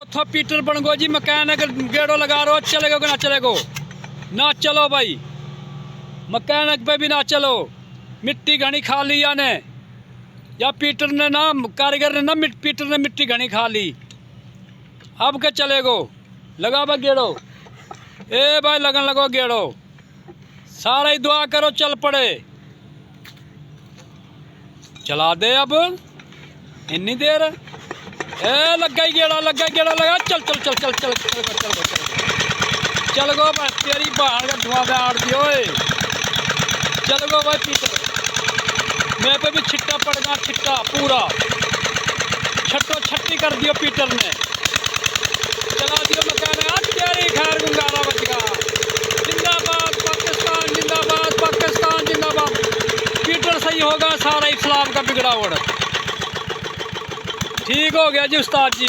तो पीटर बन गो जी, मैकेनिक गेड़ो लगा रो, चलेगो कि ना चलेगो? ना चलो भाई, मैकेनिक पे भी ना चलो। मिट्टी घनी खा ली ने, या पीटर ने ना, कारीगर ने ना, पीटर ने मिट्टी घनी खा ली। अब के चलेगो? लगा बा गेड़ो, ए भाई लगन लगो गेड़ो, सारा ही दुआ करो चल पड़े। चला दे अब इतनी देर। ए लग गई गेड़ा, लग गई गेड़ा, लगा। चल चल चल चल चल चल चल चल चल चल गो बस, तेरी बहन का धुआं आड़ दियो। चल गो भाई पीटर, मेरे पे भी छिट्टा पड़ गया, छिट्टा पूरा छट्टो छट्टी कर दियो पीटर ने। चला दियो मकान, आज तेरी खैर गुंगारा बच गया। जिंदाबाद पाकिस्तान, जिंदाबाद पाकिस्तान, जिंदाबाद। पीटर सही होगा, सारा इस्लाम का बिगड़ा उड़ ठीक हो गया जी उस्ताद जी।